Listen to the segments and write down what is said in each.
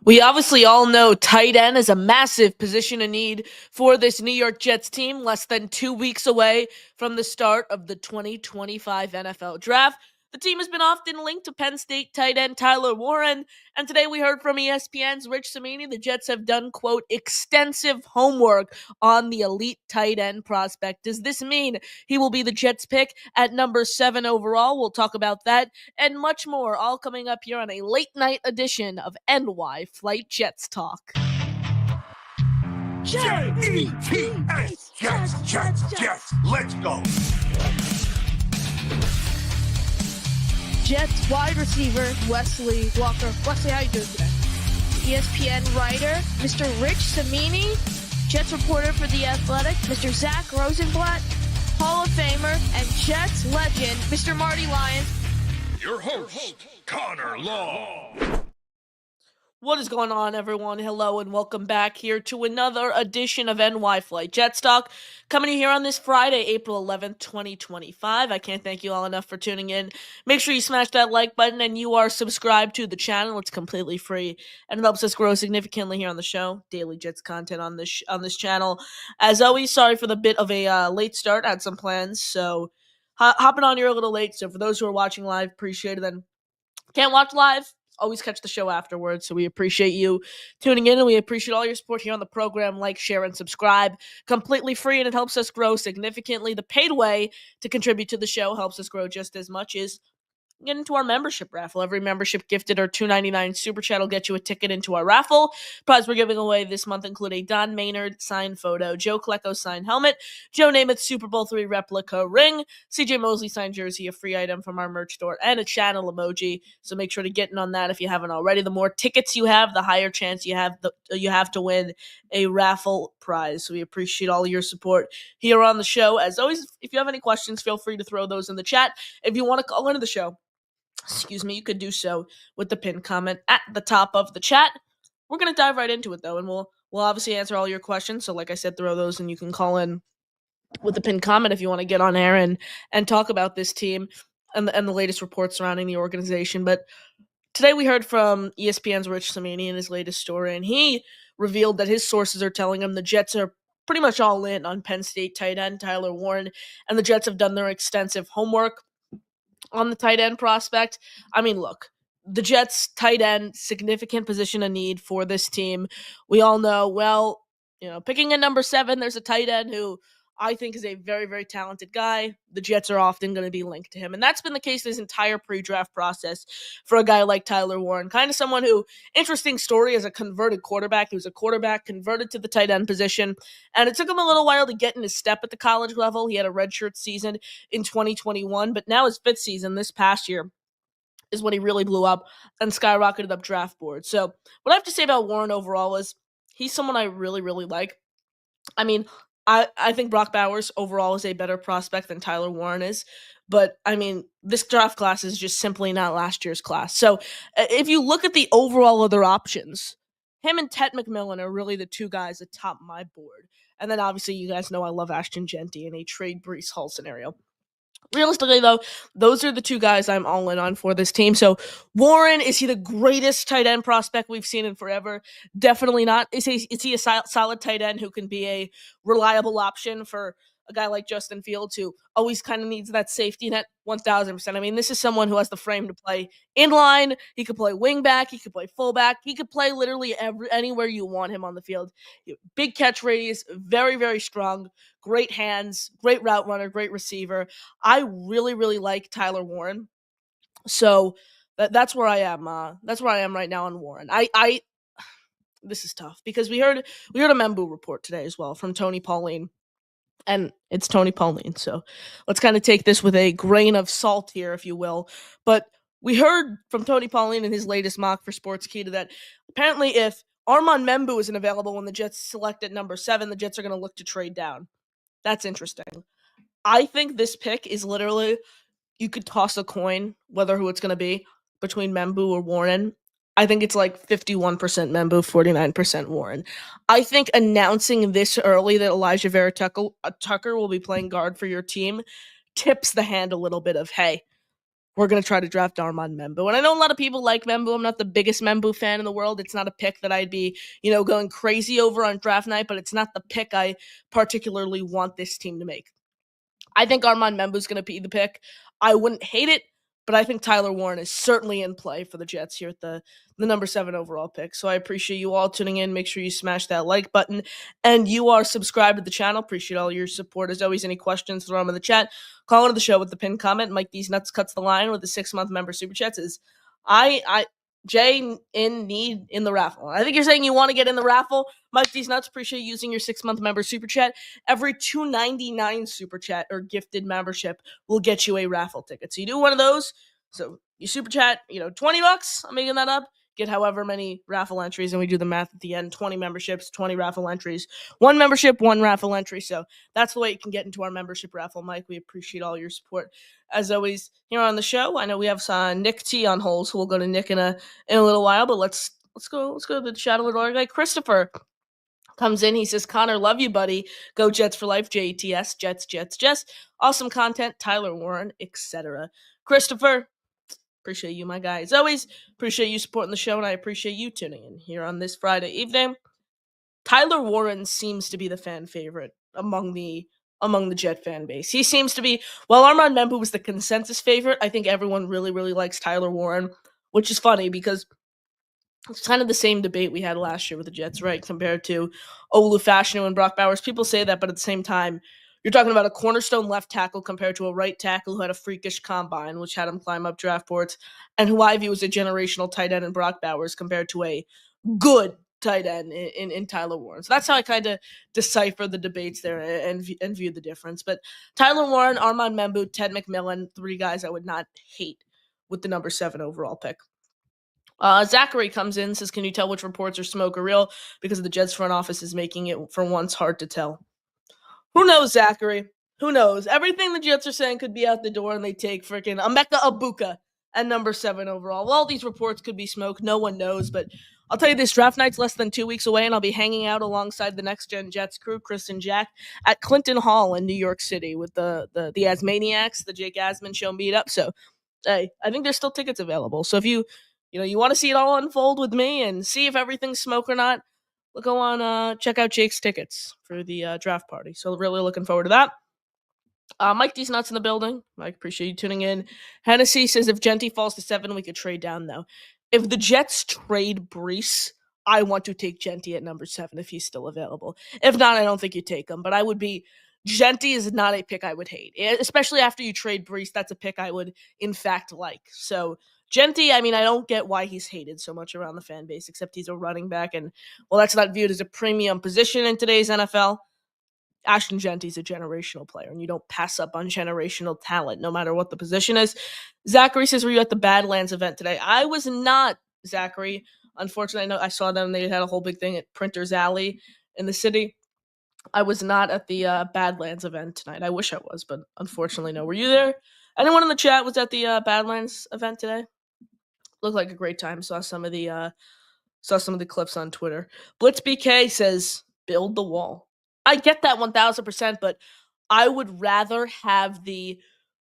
We obviously all know tight end is a massive position of need for this New York Jets team, less than 2 weeks away from the start of the 2025 NFL Draft. The team has been often linked to Penn State tight end Tyler Warren, and today we heard from ESPN's Rich Cimini the Jets have done, quote, extensive homework on the elite tight end prospect. Does this mean he will be the Jets pick at number 7 overall? We'll talk about that and much more, all coming up here on a late night edition of NY Flight Jets Talk. Jets, Jets, let's go. Jets wide receiver Wesley Walker. Wesley, how you doing today? ESPN writer, Mr. Rich Cimini, Jets reporter for The Athletic, Mr. Zach Rosenblatt, Hall of Famer, and Jets legend, Mr. Marty Lyons. Your host, Connor Law. What is going on, everyone? Hello and welcome back here to another edition of NY Flight Jets Talk, coming in here on this Friday, April 11th, 2025. I can't thank you all enough for tuning in. Make sure you smash that like button and you are subscribed to the channel. It's completely free and it helps us grow significantly here on the show. Daily Jets content on this channel. As always, sorry for the bit of a late start. I had some plans, so hopping on here a little late. So for those who are watching live, appreciate it. Then can't watch live, always catch the show afterwards. So we appreciate you tuning in and we appreciate all your support here on the program. Like, share, and subscribe. Completely free and it helps us grow significantly. The paid way to contribute to the show helps us grow just as much as get into our membership raffle. Every membership gifted or $2.99 super chat will get you a ticket into our raffle. Prize we're giving away this month include a Don Maynard signed photo, Joe Klecko signed helmet, Joe Namath Super Bowl III replica ring, CJ Mosley signed jersey, a free item from our merch store, and a channel emoji. So make sure to get in on that if you haven't already. The more tickets you have, the higher chance you have to win a raffle prize. So we appreciate all your support here on the show. As always, if you have any questions, feel free to throw those in the chat. If you want to call into the show, you could do so with the pinned comment at the top of the chat. We're going to dive right into it, though, and we'll obviously answer all your questions. So like I said, throw those and you can call in with the pinned comment if you want to get on air and talk about this team and the latest reports surrounding the organization. But today we heard from ESPN's Rich Cimini in his latest story, and he revealed that his sources are telling him the Jets are pretty much all in on Penn State tight end Tyler Warren, and the Jets have done their extensive homework on the tight end prospect. I mean, look, the Jets tight end, significant position of need for this team. We all know, picking a number 7, there's a tight end who I think is a very, very talented guy. The Jets are often going to be linked to him. And that's been the case this entire pre-draft process for a guy like Tyler Warren. Kind of someone who, interesting story, as a converted quarterback. He was a quarterback converted to the tight end position. And it took him a little while to get in his step at the college level. He had a redshirt season in 2021. But now his 5th season this past year is when he really blew up and skyrocketed up draft boards. So what I have to say about Warren overall is he's someone I really, really like. I mean, I think Brock Bowers overall is a better prospect than Tyler Warren is. But, I mean, this draft class is just simply not last year's class. So if you look at the overall other options, him and Ted McMillan are really the two guys atop my board. And then obviously you guys know I love Ashton Genty in a trade Breece Hall scenario. Realistically, though, those are the two guys I'm all in on for this team. So, Warren, is he the greatest tight end prospect we've seen in forever? Definitely not. Is he a solid tight end who can be a reliable option for a guy like Justin Fields who always kind of needs that safety net? 1,000%. I mean, this is someone who has the frame to play inline. He could play wingback. He could play fullback. He could play literally anywhere you want him on the field. Big catch radius, very, very strong, great hands, great route runner, great receiver. I really, really like Tyler Warren. So that's where I am. That's where I am right now on Warren. This is tough because we heard a Membu report today as well from Tony Pauline. And it's Tony Pauline, so let's kind of take this with a grain of salt here, if you will. But we heard from Tony Pauline in his latest mock for Sportskeeda that apparently if Armand Membu isn't available when the Jets select at number 7, the Jets are going to look to trade down. That's interesting. I think this pick is literally, you could toss a coin, who it's going to be, between Membu or Warren. I think it's like 51% Membu, 49% Warren. I think announcing this early that Elijah Vera Tucker will be playing guard for your team tips the hand a little bit of, hey, we're going to try to draft Armand Membu. And I know a lot of people like Membu. I'm not the biggest Membu fan in the world. It's not a pick that I'd be, going crazy over on draft night, but it's not the pick I particularly want this team to make. I think Armand Membu's going to be the pick. I wouldn't hate it, but I think Tyler Warren is certainly in play for the Jets here at the number 7 overall pick. So I appreciate you all tuning in. Make sure you smash that like button and you are subscribed to the channel. Appreciate all your support. As always, any questions, throw them in the chat. Call into the show with the pinned comment. Mike These Nuts cuts the line with the 6-month member super chats. Is Jay in need in the raffle. I think you're saying you want to get in the raffle. Mike These Nuts, appreciate using your 6-month member super chat. Every $2.99 super chat or gifted membership will get you a raffle ticket. So you do one of those. So you super chat, $20. I'm making that up. Get however many raffle entries, and we do the math at the end. 20 memberships, 20 raffle entries. 1 membership, 1 raffle entry. So that's the way you can get into our membership raffle, Mike. We appreciate all your support. As always, here on the show, I know we have Nick T on hold, so we'll go to Nick in a little while. But let's go to the chat a little. Our guy Christopher comes in. He says, Connor, love you, buddy. Go Jets for life. JETS, Jets, Jets, Jets. Awesome content. Tyler Warren, etc. Christopher, appreciate you, my guy. As always, appreciate you supporting the show, and I appreciate you tuning in here on this Friday evening. Tyler Warren seems to be the fan favorite among the Jet fan base. He seems to be, while Armand Membu was the consensus favorite, I think everyone really, really likes Tyler Warren, which is funny because it's kind of the same debate we had last year with the Jets, right? Compared to Olu Fashanu and Brock Bowers. People say that, but at the same time, you're talking about a cornerstone left tackle compared to a right tackle who had a freakish combine, which had him climb up draft boards, and who I view as a generational tight end in Brock Bowers compared to a good tight end in Tyler Warren. So that's how I kind of decipher the debates there and view the difference. But Tyler Warren, Armand Membu, Ted McMillan, 3 guys I would not hate with the number 7 overall pick. Zachary comes in, says, can you tell which reports are smoke or real? Because the Jets front office is making it, for once, hard to tell. Who knows, Zachary? Who knows? Everything the Jets are saying could be out the door, and they take freaking Emeka Egbuka at number 7 overall. Well, these reports could be smoke. No one knows, but I'll tell you this, draft night's less than 2 weeks away, and I'll be hanging out alongside the Next Gen Jets crew, Chris and Jack, at Clinton Hall in New York City with the Asmaniacs, the Jake Asman Show meetup. So, hey, I think there's still tickets available. So if you want to see it all unfold with me and see if everything's smoke or not, we'll go on, check out Jake's tickets for the draft party. So really looking forward to that. Mike D's Nuts in the building. Mike, appreciate you tuning in. Hennessy says if Genty falls to 7, we could trade down, though. If the Jets trade Brees, I want to take Genty at number 7 if he's still available. If not, I don't think you take him. But I would be... Genty is not a pick I would hate. Especially after you trade Brees, that's a pick I would, in fact, like. So... Genty, I mean, I don't get why he's hated so much around the fan base, except he's a running back, and, well, that's not viewed as a premium position in today's NFL. Ashton Genty's a generational player, and you don't pass up on generational talent, no matter what the position is. Zachary says, were you at the Badlands event today? I was not, Zachary. Unfortunately, I saw them. They had a whole big thing at Printers Alley in the city. I was not at the Badlands event tonight. I wish I was, but unfortunately, no. Were you there? Anyone in the chat was at the Badlands event today? Looked like a great time. Saw some of the clips on Twitter. Blitz BK says, build the wall. I get that 1000%, but I would rather have the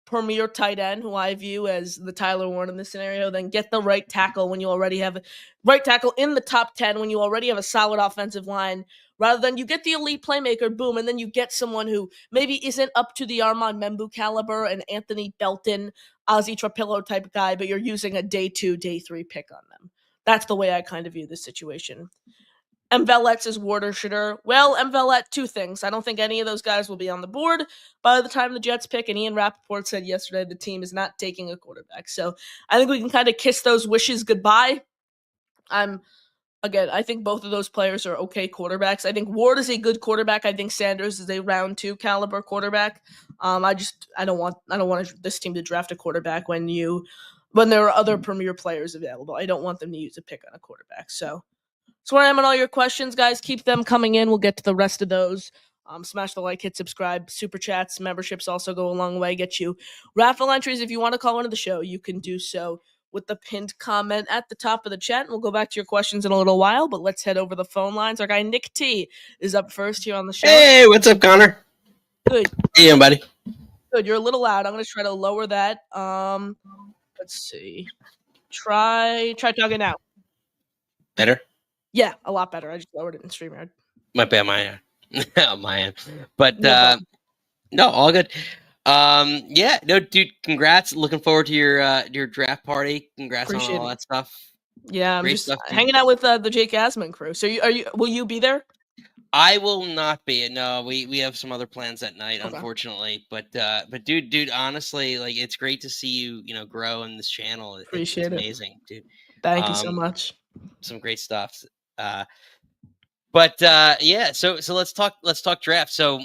premier tight end, who I view as the Tyler Warren in this scenario, than get the right tackle when you already have a right tackle in the top 10 when you already have a solid offensive line, rather than you get the elite playmaker, boom, and then you get someone who maybe isn't up to the Armand Membu caliber and Anthony Belton, Ozzie Trapillo type guy, but you're using a day 2, day 3 pick on them. That's the way I kind of view this situation. Mvelet says Warder. Well, Mvelet, 2 things. I don't think any of those guys will be on the board by the time the Jets pick, and Ian Rappaport said yesterday the team is not taking a quarterback. So I think we can kind of kiss those wishes goodbye. I think both of those players are okay quarterbacks. I think Ward is a good quarterback. I think Sanders is a round 2 caliber quarterback. I don't want this team to draft a quarterback when there are other premier players available. I don't want them to use a pick on a quarterback. So that's where I am on all your questions, guys. Keep them coming in. We'll get to the rest of those. Smash the like, hit subscribe, super chats, memberships also go a long way. Get you raffle entries. If you want to call into the show, you can do so with the pinned comment at the top of the chat. And we'll go back to your questions in a little while, but let's head over the phone lines. Our guy Nick T is up first here on the show. Hey, what's up, Connor? Good. Hey, buddy. Good. You're a little loud. I'm going to try to lower that. Let's see. Try talking now. Better? Yeah, a lot better. I just lowered it in StreamYard. Might be on my end. On my end. But No problem. no, all good. Yeah, no, dude, congrats. Looking forward to your draft party. Congrats on Appreciate all it. that stuff. Yeah, I'm Great just stuff, dude. hanging out with the Jake Asman crew. So will you be there? I will not be. No, we have some other plans that night, Okay. unfortunately. But dude, honestly, like it's great to see you, grow in this channel. It's Appreciate it. amazing, dude. Thank you so Um, much. some great stuff. Uh, yeah. So let's talk draft. So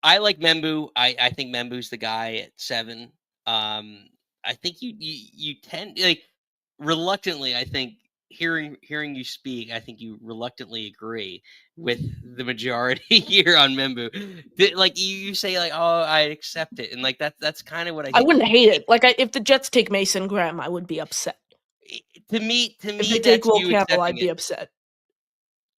I like Membu. I think Membu's the guy at 7. I think you tend like reluctantly. I think hearing you speak, I think you reluctantly agree with the majority here on Membu. Like you say, like, oh, I accept it, and like that's kind of what I I think. wouldn't hate it. Like if the Jets take Mason Graham, I would be upset. If To me, they take that's Will you Campbell, accepting I'd be it. upset.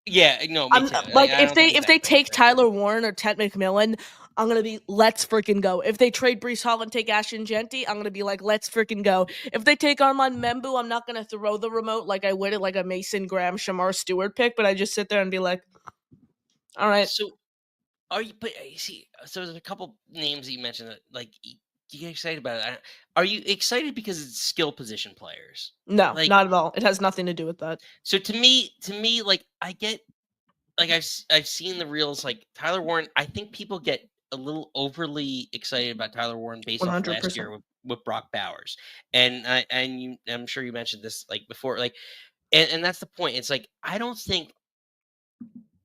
Yeah, no, me I'm too. like I don't think he's if that they great, take but Tyler Warren or Ted McMillan, I'm gonna be let's freaking go. If they trade Brees Hall and take Ashton Genty, I'm gonna be like let's freaking go. If they take Armand Membu, I'm not gonna throw the remote like I would at like a Mason Graham, Shamar Stewart pick, but I just sit there and be like, all right, so are you? But you see, so there's a couple names that you mentioned that like you get excited about it. Are you excited because it's skill position players? no, Like, not at all. It has nothing to do with that. so to me, like I get, like I've seen the reels. Like Tyler Warren, I think people get a little overly excited about Tyler Warren based off last 100%. year with Brock Bowers, I'm sure you mentioned this like before, like, and that's the point. It's like I don't think,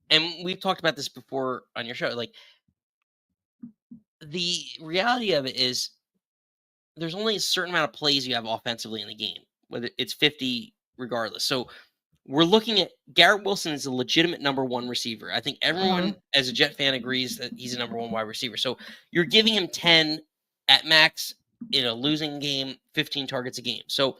and we've talked about this before on your show, like the reality of it is there's only a certain amount of plays you have offensively in the game, whether it's 50 regardless. So we're looking at Garrett Wilson is a legitimate number 1 receiver. I think everyone as a Jet fan agrees that he's a number 1 wide receiver. So you're giving him 10 at max in a losing game, 15 targets a game. So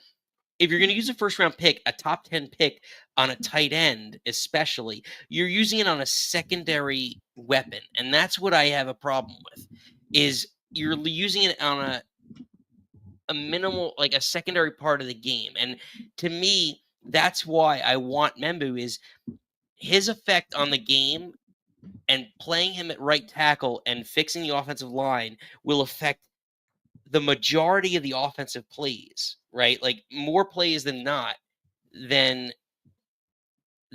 if you're going to use a first round pick, a top 10 pick on a tight end, especially, you're using it on a secondary weapon. And that's what I have a problem with is you're using it on a minimal, like a secondary part of the game. And to me, that's why I want Membu is his effect on the game and playing him at right tackle and fixing the offensive line will affect the majority of the offensive plays, right? Like more plays than not than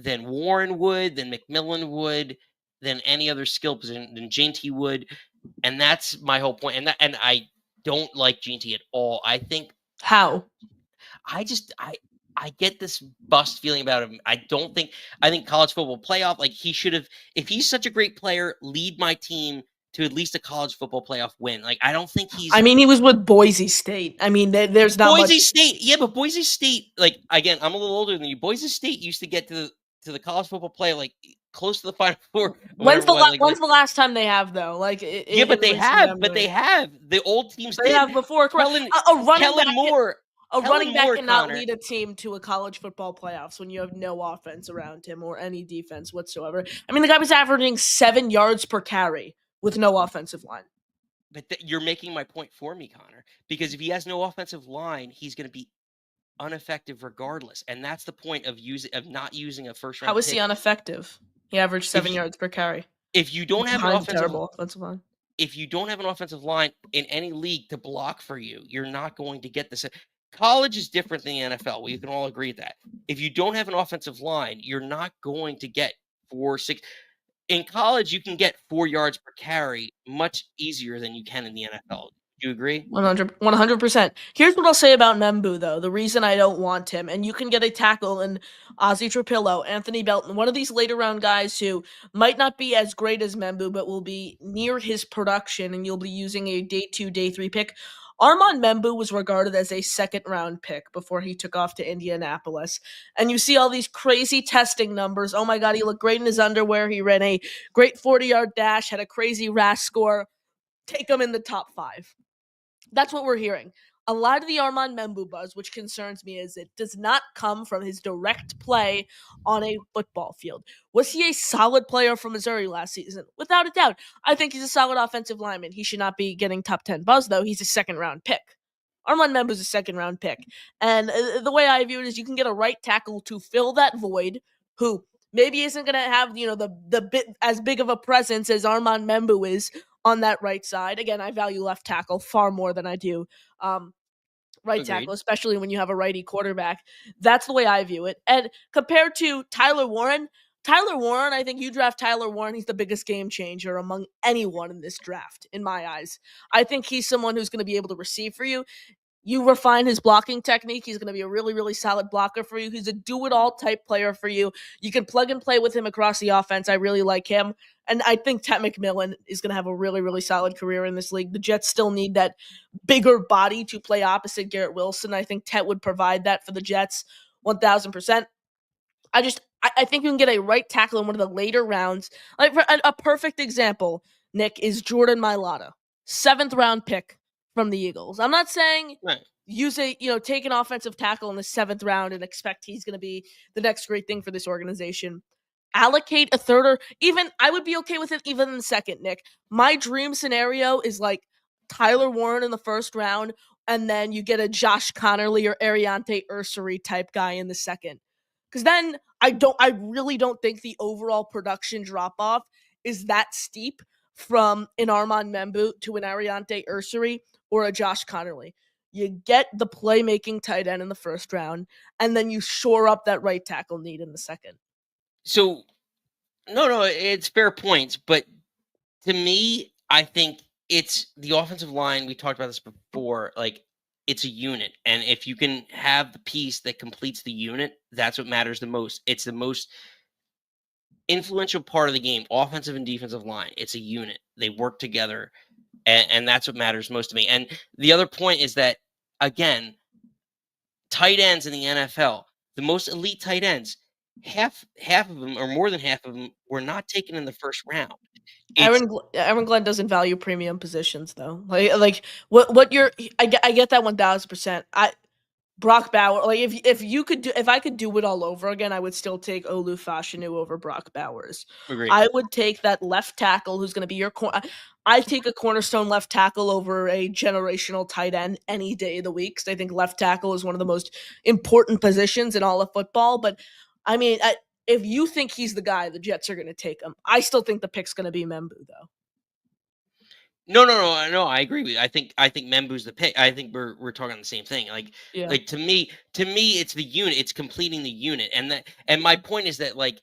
Warren would, than McMillan would, than any other skill position, than J&T would. And that's my whole point. And I don't like J&T at all. I think How? I get this bust feeling about him. I think college football playoff, like he should have, if he's such a great player, lead my team to at least a college football playoff win. Like I don't think he's I mean, he was with Boise State. I mean, there's not much. Boise State. Yeah, but Boise State, like again, I'm a little older than you. Boise State used to get to the college football play like close to the Final Four, or whatever it was. Like, When's the last time they have though? Like yeah, in recent but they memory. have the old teams They did. have before. Correct. Kellen, A running Kellen back. Moore. A Kellen running back Moore, cannot Connor. lead a team to a college football playoffs when you have no offense around him or any defense whatsoever. I mean, the guy was averaging 7 yards per carry with no offensive line. But you're making my point for me, Connor, because if he has no offensive line, he's going to be ineffective regardless, and that's the point of not using a first round. How is he ineffective? He averaged 7 yards per carry. If you don't have an terrible offensive line. If you don't have an offensive line in any league to block for you, you're not going to get this. College is different than the NFL. We can all agree that. If you don't have an offensive line, you're not going to get 4, 6. In college, you can get 4 yards per carry much easier than you can in the NFL. Do you agree? 100%. Here's what I'll say about Membu, though. The reason I don't want him, and you can get a tackle in Ozzie Trapillo, Anthony Belton, one of these later round guys who might not be as great as Membu, but will be near his production, and you'll be using a day 2, day 3 pick. Armand Membu was regarded as a second-round pick before he took off to Indianapolis. And you see all these crazy testing numbers. Oh my God, he looked great in his underwear. He ran a great 40-yard dash, had a crazy RAS score. Take him in the top 5. That's what we're hearing. A lot of the Armand Membu buzz, which concerns me, is it does not come from his direct play on a football field. Was he a solid player for Missouri last season? Without a doubt. I think he's a solid offensive lineman. He should not be getting top 10 buzz, though. He's a second-round pick. Armand Membu's a second-round pick. And the way I view it is you can get a right tackle to fill that void who maybe isn't going to have, the bit as big of a presence as Armand Membu is on that right side. Again, I value left tackle far more than I do right tackle, Agreed. especially when you have a righty quarterback. That's the way I view it. And compared to Tyler Warren, I think you draft Tyler Warren, he's the biggest game changer among anyone in this draft, in my eyes. I think he's someone who's going to be able to receive for you. You refine his blocking technique. He's going to be a really, really solid blocker for you. He's a do-it-all type player for you. You can plug and play with him across the offense. I really like him. And I think Ted McMillan is going to have a really, really solid career in this league. The Jets still need that bigger body to play opposite Garrett Wilson. I think Ted would provide that for the Jets 1,000%. I think you can get a right tackle in one of the later rounds. Like a perfect example, Nick, is Jordan Mailata, 7th-round pick from the Eagles. I'm not saying Right. take an offensive tackle in the 7th round and expect he's going to be the next great thing for this organization. Allocate a third, or even I would be okay with it even in the second, Nick. My dream scenario is like Tyler Warren in the 1st round, and then you get a Josh Connerly or Ariante Ursary type guy in the second. Because then I really don't think the overall production drop off is that steep from an Armand Membu to an Ariante Ursary or a Josh Connerly. You get the playmaking tight end in the 1st round, and then you shore up that right tackle need in the second. So, no, it's fair points, but to me, I think it's the offensive line. We talked about this before. Like, it's a unit, and if you can have the piece that completes the unit, that's what matters the most. It's the most influential part of the game, offensive and defensive line. It's a unit. They work together, and that's what matters most to me. And the other point is that, again, tight ends in the NFL, the most elite tight ends, half of them, or more than half of them, were not taken in the 1st round. It's Aaron Glenn doesn't value premium positions though. Like what you're I get that 1,000%. Brock Bauer, like if I could do it all over again, I would still take Olu Fashanu over Brock Bowers. agreed. I would take that left tackle who's going to be your I take a cornerstone left tackle over a generational tight end any day of the week. Cause I think left tackle is one of the most important positions in all of football. But I mean, if you think he's the guy, the Jets are going to take him. I still think the pick's going to be Membu though. No. I agree with you. I think Membu's the pick. I think we're talking the same thing. Yeah. Like to me, it's the unit. It's completing the unit, and my point is that like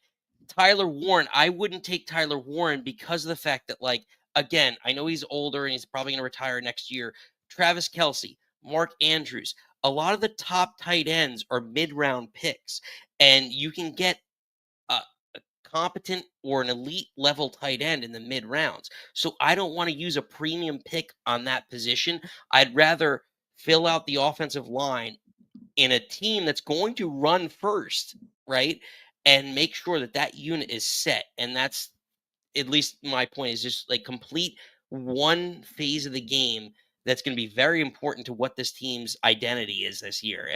Tyler Warren, I wouldn't take Tyler Warren because of the fact that like again, I know he's older and he's probably going to retire next year. Travis Kelsey, Mark Andrews, a lot of the top tight ends are mid-round picks, and you can get a competent or an elite level tight end in the mid rounds. So I don't want to use a premium pick on that position. I'd rather fill out the offensive line in a team that's going to run first, right? And make sure that that unit is set. And that's at least my point is just like complete one phase of the game that's going to be very important to what this team's identity is this year.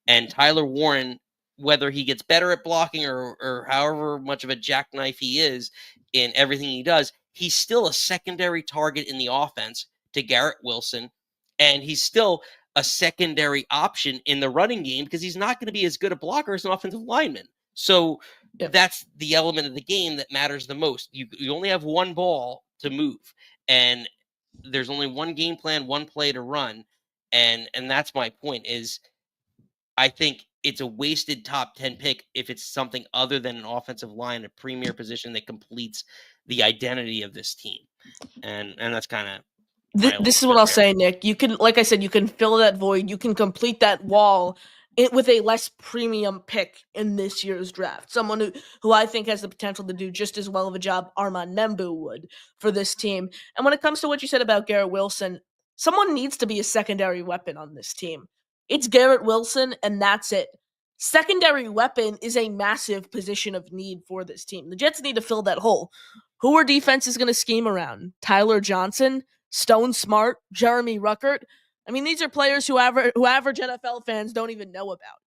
And Tyler Warren, whether he gets better at blocking or however much of a jackknife he is in everything he does, he's still a secondary target in the offense to Garrett Wilson, and he's still a secondary option in the running game because he's not going to be as good a blocker as an offensive lineman. So Yep. that's the element of the game that matters the most. You only have one ball to move, and there's only one game plan, one play to run, and that's my point. Is I think it's a wasted top 10 pick if it's something other than an offensive line, a premier position that completes the identity of this team, and that's kind of my little This is what spill I'll here. say, Nick. You can, like I said, you can fill that void. You can complete that wall with a less premium pick in this year's draft. Someone who I think has the potential to do just as well of a job Armand Membu would for this team. And when it comes to what you said about Garrett Wilson, someone needs to be a secondary weapon on this team. It's Garrett Wilson, and that's it. Secondary weapon is a massive position of need for this team. The Jets need to fill that hole. Who are defenses going to scheme around? Tyler Johnson, Stone Smart, Jeremy Ruckert. I mean, these are players who average NFL fans don't even know about.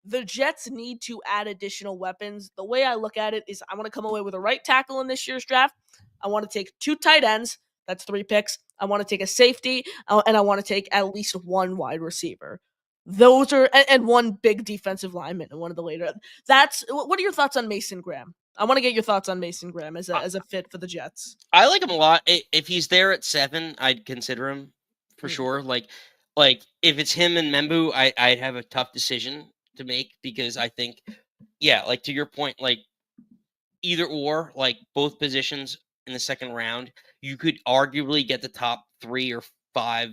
The Jets need to add additional weapons. The way I look at it is I want to come away with a right tackle in this year's draft. I want to take 2 tight ends That's 3 picks. I wanna take a safety, and I wanna take at least 1 wide receiver. Those are and 1 big defensive lineman and one of the later that's what are your thoughts on Mason Graham? I wanna get your thoughts on Mason Graham as a fit for the Jets. I like him a lot. If he's there at 7, I'd consider him for Mm. sure. Like if it's him and Membu, I'd have a tough decision to make because I think, yeah, like to your point, like either or, like both positions in the second round, you could arguably get the top 3 or 5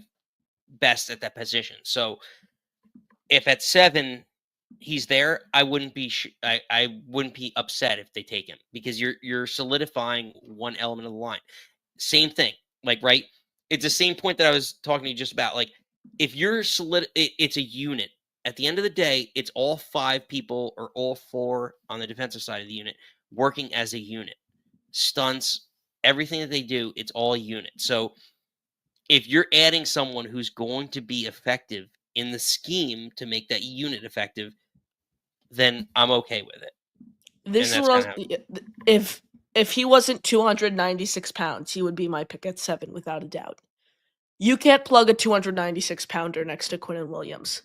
best at that position. So if at 7 he's there, I wouldn't be upset if they take him because you're solidifying one element of the line. Same thing. Like, right? It's the same point that I was talking to you just about. Like, if you're it's a unit. At the end of the day, it's all 5 people or all 4 on the defensive side of the unit working as a unit. Stunts, everything that they do, it's all a unit. So if you're adding someone who's going to be effective in the scheme to make that unit effective, then I'm okay with it. And This is that's what I was kind of if he wasn't 296 pounds, he would be my pick at 7 without a doubt. You can't plug a 296 pounder next to Quinnen Williams.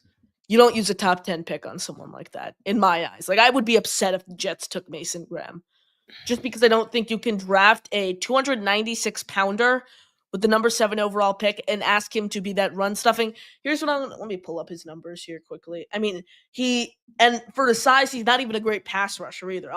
You don't use a top 10 pick on someone like that, in my eyes. Like, I would be upset if the Jets took Mason Graham. Just because I don't think you can draft a 296 pounder with the number 7 overall pick and ask him to be that run stuffing. Here's what let me pull up his numbers here quickly. I mean, and for the size, he's not even a great pass rusher either.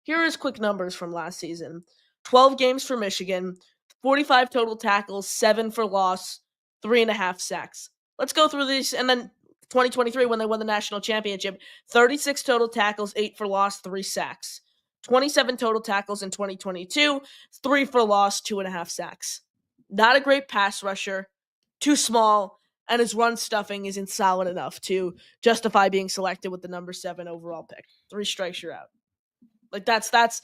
Here are his quick numbers from last season. 12 games for Michigan, 45 total tackles, 7 for loss, 3.5 sacks. Let's go through these. And then 2023, when they won the national championship, 36 total tackles, 8 for loss, 3 sacks. 27 total tackles in 2022, 3 for loss, 2.5 sacks. Not a great pass rusher, too small, and his run stuffing isn't solid enough to justify being selected with the number 7 overall pick. 3 strikes, you're out. Like that's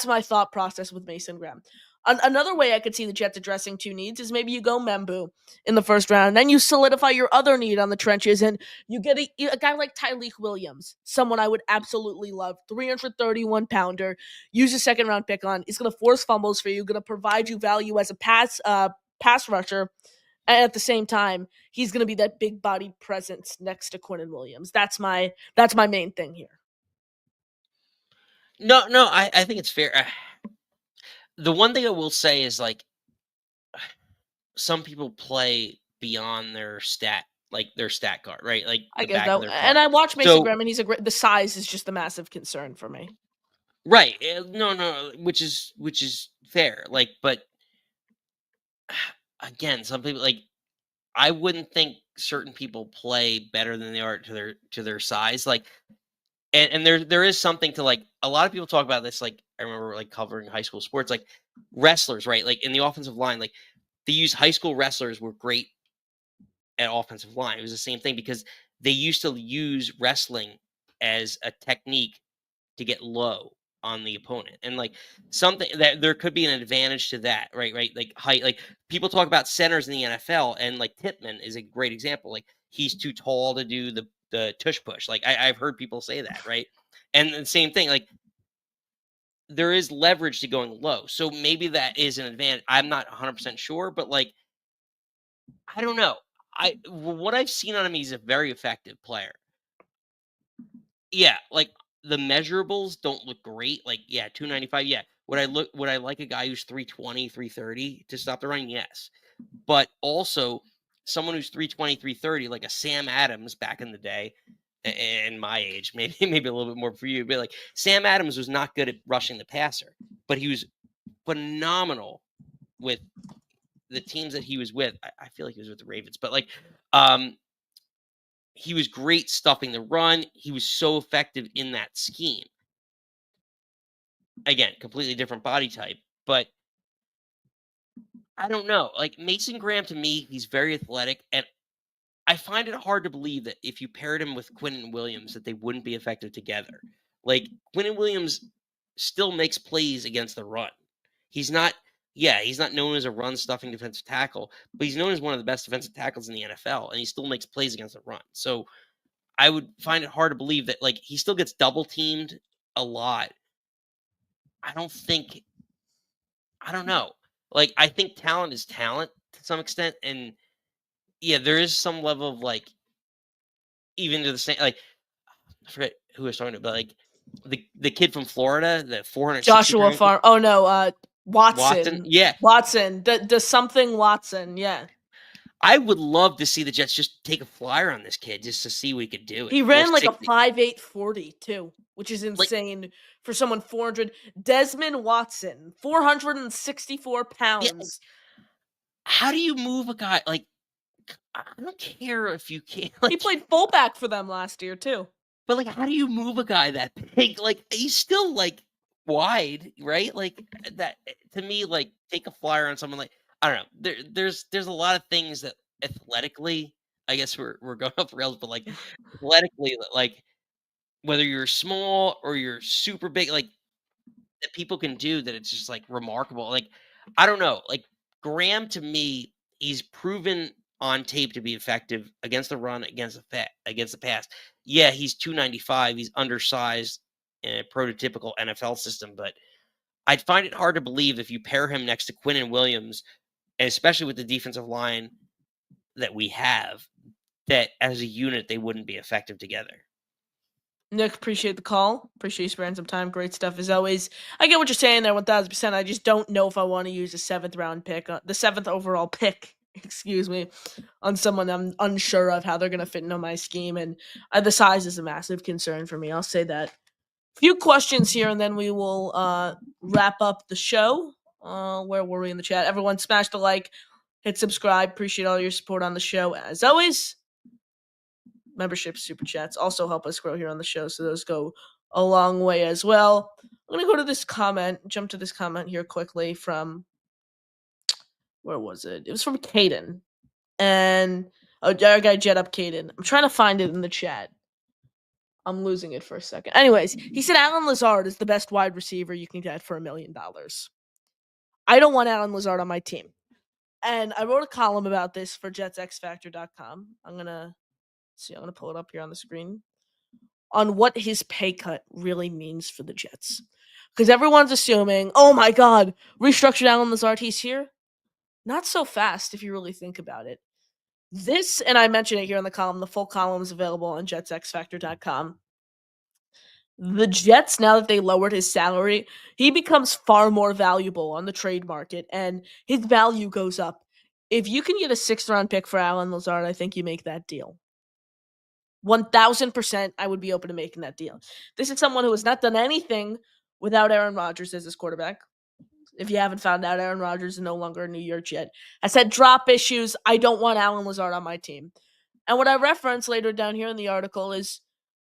my thought process with Mason Graham. Another way I could see the Jets addressing 2 needs is maybe you go Membu in the first round, and then you solidify your other need on the trenches, and you get a guy like Tyleek Williams, someone I would absolutely love. 331 pounder, use a second round pick on. He's going to force fumbles for you, going to provide you value as a pass rusher, and at the same time, he's going to be that big body presence next to Quinnen Williams. That's my main thing here. no. I think it's fair. The one thing I will say is like some people play beyond their stat card, right? Like I the get back of that. their And card. I watch Mason So Graham, and he's a great. The size is just a massive concern for me. right, no, which is fair. Like, but again, some people like I wouldn't think certain people play better than they are to their size. Like, and there is something to like a lot of people talk about this. Like, I remember like covering high school sports, like wrestlers, right? Like in the offensive line, like they use high school wrestlers were great at offensive line. It was the same thing because they used to use wrestling as a technique to get low on the opponent. And like something that there could be an advantage to that, right? Right. Like height, like people talk about centers in the NFL and like Pittman is a great example. Like he's too tall to do the tush push. Like I've heard people say that, right? And the same thing, like there is leverage to going low. So maybe that is an advantage. I'm not 100% sure, but like I don't know. What I've seen on him, he's a very effective player. Yeah, like the measurables don't look great. Like, yeah, 295. Yeah. Would I like a guy who's 320, 330 to stop the run? Yes. But also someone who's 320, 330, like a Sam Adams back in the day, and my age, maybe a little bit more for you, but like Sam Adams was not good at rushing the passer, but he was phenomenal with the teams that he was with. I feel like he was with the Ravens, but like um he was great stuffing the run. He was so effective in that scheme. Again, completely different body type, but I don't know. Like Mason Graham to me, he's very athletic, and I find it hard to believe that if you paired him with Quinnen Williams, that they wouldn't be effective together. Like Quinnen Williams still makes plays against the run. He's not, yeah, he's not known as a run stuffing defensive tackle, but he's known as one of the best defensive tackles in the NFL, and he still makes plays against the run. So I would find it hard to believe that like he still gets double teamed a lot. I don't think I don't know. Like, I think talent is talent to some extent, and yeah, there is some level of like even to the same like I forget who I was talking to, but like the kid from Florida, the 460 Joshua pound kid, Farm. Oh no, Watson. Watson. Yeah, Watson. The something Watson. Yeah. I would love to see the Jets just take a flyer on this kid just to see what he could do at He ran like a 460. 5.8 40 too, which is Like, insane for someone 400. Desmond Watson, 464 yeah, pounds. how do you move a guy like I don't care if you can He like played fullback for them last year too. but like how do you move a guy that big? Like he's still like wide, right? Like that to me like take a flyer on someone like I don't know. There's a lot of things that athletically I guess we're going off the rails, but like athletically like whether you're small or you're super big, like that people can do that it's just like remarkable. Like, I don't know. Like Graham to me, he's proven on tape to be effective against the run, against the pass. Yeah, he's 295. He's undersized in a prototypical NFL system, but I'd find it hard to believe if you pair him next to Quinn Williams, and especially with the defensive line that we have, that as a unit they wouldn't be effective together. Nick, appreciate the call. Appreciate you spending some time. Great stuff as always. I get what you're saying there, 1000%. I just don't know if I want to use a seventh round pick, the seventh overall pick, excuse me, on someone I'm unsure of how they're going to fit into my scheme. And the size is a massive concern for me. I'll say that. Few questions here, and then we will wrap up the show. Where were we in the chat? Everyone, smash the like, hit subscribe. Appreciate all your support on the show as always. Memberships, super chats also help us grow here on the show, so those go a long way as well. I'm gonna go to this comment, jump to this comment here quickly from where was it? It was from Caden, and our guy Jet Up Caden. I'm trying to find it in the chat. I'm losing it for a second. Anyways, he said Alan Lazard is the best wide receiver you can get for $1 million. I don't want Alan Lazard on my team, and I wrote a column about this for JetsXFactor.com. I'm gonna pull it up here on the screen on what his pay cut really means for the Jets. Because everyone's assuming, oh my God, restructured Alan Lazard, he's here. Not so fast if you really think about it. This, and I mentioned it here in the column, the full column is available on jetsxfactor.com. The Jets, now that they lowered his salary, he becomes far more valuable on the trade market, and his value goes up. If you can get a sixth round pick for Alan Lazard, I think you make that deal. 1000% I would be open to making that deal. This is someone who has not done anything without Aaron Rodgers as his quarterback. If you haven't found out, Aaron Rodgers is no longer a New York Jet. Has had drop issues. I don't want Alan Lazard on my team. And what I reference later down here in the article is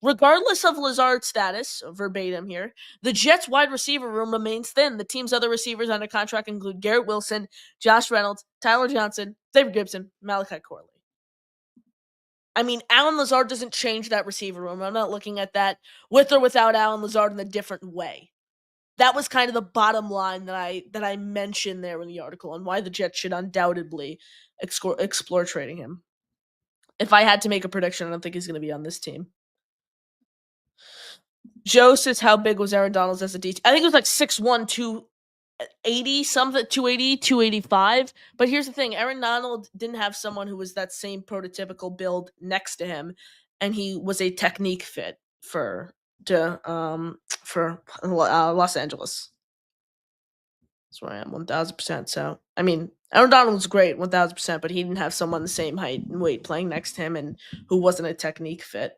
regardless of Lazard's status, verbatim here, the Jets wide receiver room remains thin. The team's other receivers under contract include Garrett Wilson, Josh Reynolds, Tyler Johnson, David Gibson, Malachi Corley. I mean, Alan Lazard doesn't change that receiver room. I'm not looking at that with or without Alan Lazard in a different way. That was kind of the bottom line that I mentioned there in the article and why the Jets should undoubtedly explore trading him. If I had to make a prediction, I don't think he's going to be on this team. Joe says, how big was Aaron Donald as a DT? I think it was like 6'1", 280 something, 280, 285. But here's the thing, Aaron Donald didn't have someone who was that same prototypical build next to him, and he was a technique fit for Los Angeles. That's where I am, 1000%. So I mean, Aaron Donald was great, 1000%, but he didn't have someone the same height and weight playing next to him, and who wasn't a technique fit.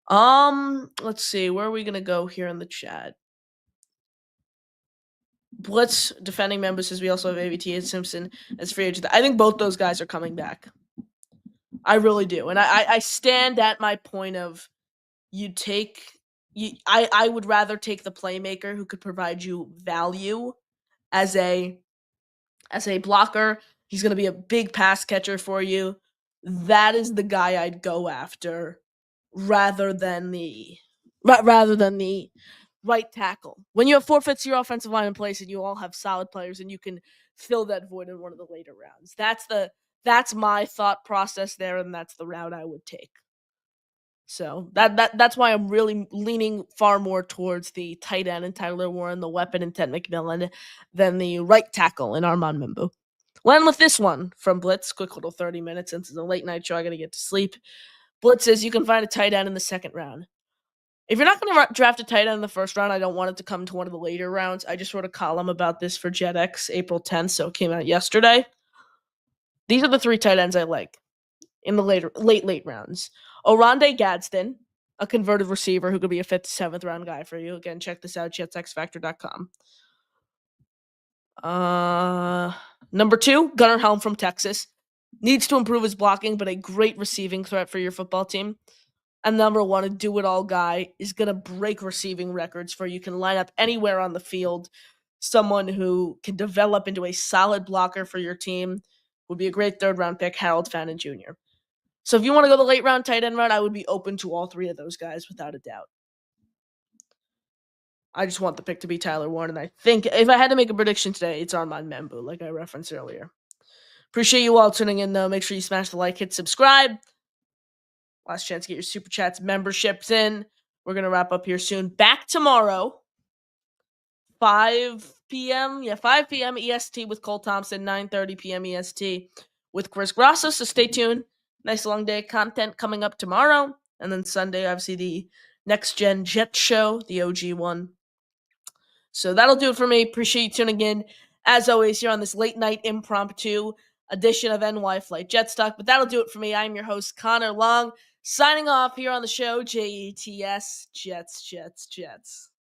Let's see, where are we gonna go here in the chat? Blitz defending member says we also have AVT and Simpson as free agent. I think both those guys are coming back. I really do, and I stand at my point of I would rather take the playmaker who could provide you value as a blocker. He's going to be a big pass catcher for you. That is the guy I'd go after rather than the right tackle. When you have forfeits to your offensive line in place and you all have solid players and you can fill that void in one of the later rounds. That's my thought process there, and that's the route I would take. So that's why I'm really leaning far more towards the tight end in Tyler Warren, the weapon in Ted McMillan, than the right tackle in Armand Mimbu. We'll end with this one from Blitz. Quick little 30 minutes since it's a late night show. I got to get to sleep. Blitz says you can find a tight end in the second round. If you're not going to draft a tight end in the first round, I don't want it to come to one of the later rounds. I just wrote a column about this for JetX April 10th, so it came out yesterday. These are the 3 tight ends I like in the late rounds. Oronde Gadsden, a converted receiver who could be a 5th, 7th round guy for you. Again, check this out, jetsxfactor.com. Number 2, Gunnar Helm from Texas. Needs to improve his blocking, but a great receiving threat for your football team. And number 1, a do-it-all guy is going to break receiving records for you. Can line up anywhere on the field. Someone who can develop into a solid blocker for your team would be a great 3rd-round pick, Harold Fannin Jr. So if you want to go the late round tight end route, I would be open to all 3 of those guys without a doubt. I just want the pick to be Tyler Warren, and I think if I had to make a prediction today, it's Armand Membu, like I referenced earlier. Appreciate you all tuning in, though. Make sure you smash the like, hit subscribe. Last chance to get your Super Chats memberships in. We're going to wrap up here soon. Back tomorrow, 5 p.m. Yeah, 5 p.m. EST with Cole Thompson, 9:30 p.m. EST with Chris Grasso. So stay tuned. Nice long day of content coming up tomorrow. And then Sunday, obviously, the Next Gen Jet Show, the OG one. So that'll do it for me. Appreciate you tuning in. As always, here on this late night impromptu edition of NY Flight Jet Stock. But that'll do it for me. I'm your host, Connor Long, signing off here on the show, JETS, Jets, Jets, Jets.